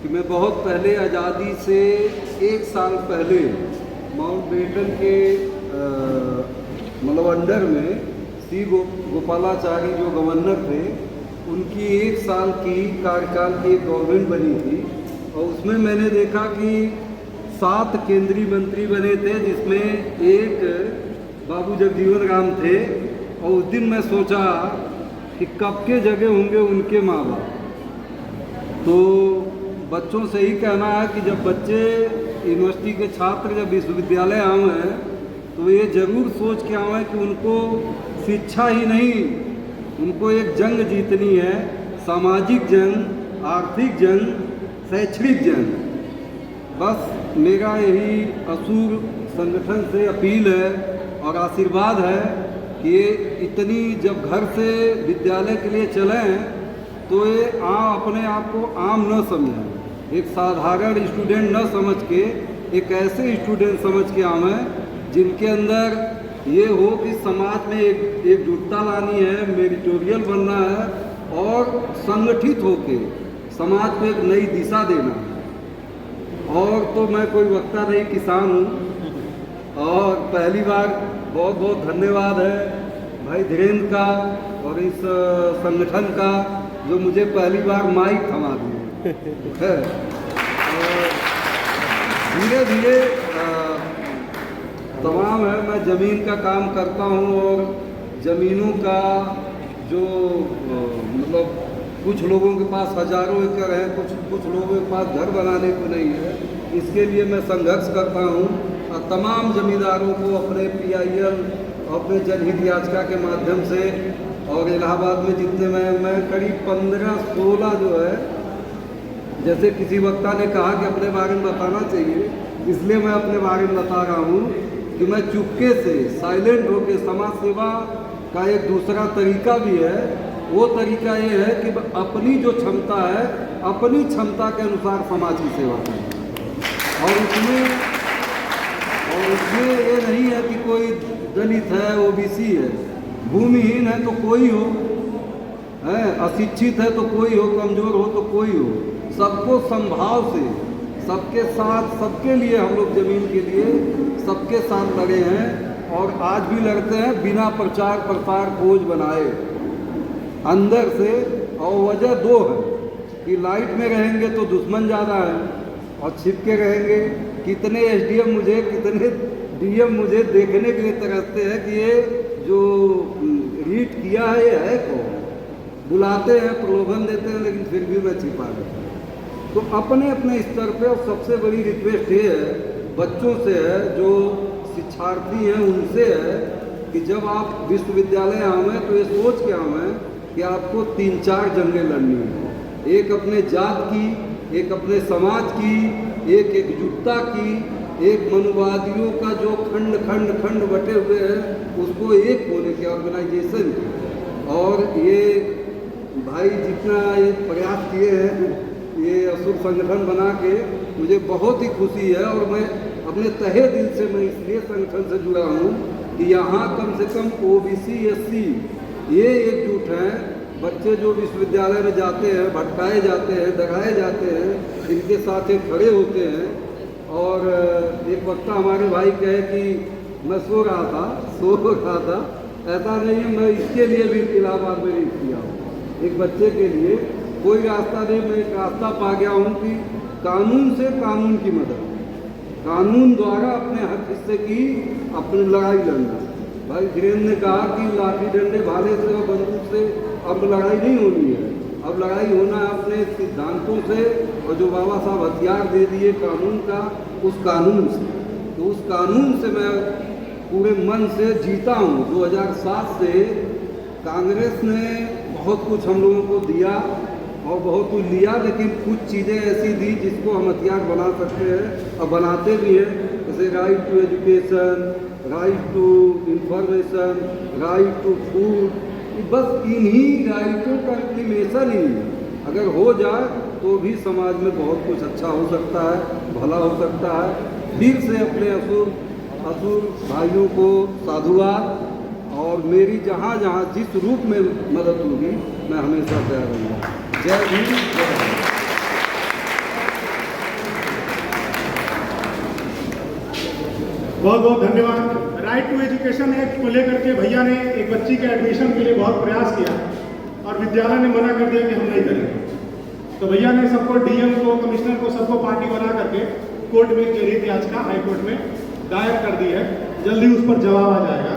कि मैं बहुत पहले आज़ादी से 1 साल पहले माउंटबेटन के मतलब अंडर में सी गोपालाचारी जो गवर्नर थे, उनकी 1 साल की कार्यकाल की एक गवर्नमेंट बनी थी और उसमें मैंने देखा कि 7 केंद्रीय मंत्री बने थे, जिसमें एक बाबू जगजीवन राम थे। और उस दिन मैं सोचा कि कब के जगह होंगे उनके माँ बाप। तो बच्चों से ही कहना है कि जब बच्चे यूनिवर्सिटी के छात्र जब विश्वविद्यालय आए हैं तो ये ज़रूर सोच के आए कि उनको शिक्षा ही नहीं, उनको एक जंग जीतनी है, सामाजिक जंग, आर्थिक जंग, शैक्षणिक जंग। बस मेरा यही असूर संगठन से अपील है और आशीर्वाद है कि ये इतनी जब घर से विद्यालय के लिए चलें तो ये अपने आप को आम न समझें, एक साधारण स्टूडेंट न समझ के एक ऐसे स्टूडेंट समझ के आवें जिनके अंदर ये हो कि समाज में एकजुटता लानी है, मेरिटोरियल बनना है और संगठित होके समाज को एक नई दिशा देना है। और तो मैं कोई वक्ता नहीं, किसान हूँ। और पहली बार बहुत बहुत धन्यवाद है भाई धीरेन्द्र का और इस संगठन का जो मुझे पहली बार माइक थमा दिए। धीरे धीरे तमाम है, मैं ज़मीन का काम करता हूँ और ज़मीनों का जो मतलब कुछ लोगों के पास हजारों एकड़ है, कुछ लोगों के पास घर बनाने को नहीं है, इसके लिए मैं संघर्ष करता हूँ। और तमाम ज़मींदारों को अपने PIL, अपने जनहित याचिका के माध्यम से और इलाहाबाद में जितने मैं करीब 15-16 जो है, जैसे किसी वक्ता ने कहा कि अपने बारे में बताना चाहिए, इसलिए मैं अपने बारे में बता रहा हूँ कि मैं चुपके से साइलेंट होकर समाज सेवा का एक दूसरा तरीका भी है। वो तरीका ये है कि अपनी जो क्षमता है, अपनी क्षमता के अनुसार समाज की सेवा करें। और उसमें ये नहीं है कि कोई दलित है, OBC है, भूमिहीन है तो कोई हो, है अशिक्षित है तो कोई हो, कमज़ोर हो तो कोई हो, सबको समभाव से सबके साथ, सबके लिए हम लोग ज़मीन के लिए सबके साथ लड़े हैं और आज भी लड़ते हैं बिना प्रचार प्रसार खोज बनाए अंदर से। और वजह 2 है कि लाइट में रहेंगे तो दुश्मन ज़्यादा है और छिप के रहेंगे। कितने SDM मुझे, कितने DM मुझे देखने के लिए तरसते हैं कि ये जो रीट किया है ये है कौन। बुलाते हैं, प्रलोभन देते हैं, लेकिन फिर भी मैं छिपा देता हूँ। तो अपने अपने स्तर पे और सबसे बड़ी रिक्वेस्ट ये है, बच्चों से है, जो शिक्षार्थी हैं उनसे है कि जब आप विश्वविद्यालय आवें तो ये सोच के आवें कि आपको 3-4 जंगें लड़नी है। एक अपने जात की, एक अपने समाज की, एक एकजुटता की, एक मनुवादियों का जो खंड खंड खंड बटे हुए हैं उसको एक होने की, ऑर्गेनाइजेशन की। और ये भाई जितना ये प्रयास किए हैं, ये असुर संगठन बना के, मुझे बहुत ही खुशी है। और मैं अपने तहे दिल से मैं इसलिए संगठन से जुड़ा हूँ कि यहाँ कम से कम OBC SC ये एकजुट हैं। बच्चे जो विश्वविद्यालय में जाते हैं, भटकाए जाते हैं, डराए जाते हैं, इनके साथ ये खड़े होते हैं। और एक वक्ता हमारे भाई कहे कि मैं सो रहा था, ऐसा नहीं है, मैं इसके लिए भी इलाहाबाद में नहीं किया हूँ। एक बच्चे के लिए कोई रास्ता नहीं, मैं एक रास्ता पा गया हूँ कि कानून से कानून की मदद, कानून द्वारा अपने हक हिस्से की अपनी लड़ाई लड़ना। भाई धीरेन्द्र ने कहा कि लाठी डंडे भाले से और बंदूक से अब लड़ाई नहीं होनी है, अब लड़ाई होना है अपने सिद्धांतों से और जो बाबा साहब हथियार दे दिए कानून का, उस कानून से। तो उस कानून से मैं पूरे मन से जीता हूँ। 2007 से कांग्रेस ने बहुत कुछ हम लोगों को दिया और बहुत कुछ लिया, लेकिन कुछ चीज़ें ऐसी दी जिसको हम हथियार बना सकते हैं और बनाते भी हैं, जैसे right to education, right to information, right to food. बस इन्हीं राइटों का इम्प्लीमेशन ही अगर हो जाए तो भी समाज में बहुत कुछ अच्छा हो सकता है, भला हो सकता है। फिर से अपने असुर भाइयों को साधुवाद, और मेरी जहाँ जहाँ जिस रूप में मदद होगी मैं हमेशा तैयार रहूँगा। जय भीम, जय भारत। बहुत बहुत धन्यवाद। राइट टू एजुकेशन एक्ट को लेकर के भैया ने एक बच्ची के एडमिशन के लिए बहुत प्रयास किया और विद्यालय ने मना कर दिया कि हम नहीं करेंगे। तो भैया ने सबको, डीएम को, कमिश्नर को, सबको पार्टी बना करके कोर्ट में जनहित याचिका हाई कोर्ट में दायर कर दी है। जल्दी उस पर जवाब आ जाएगा।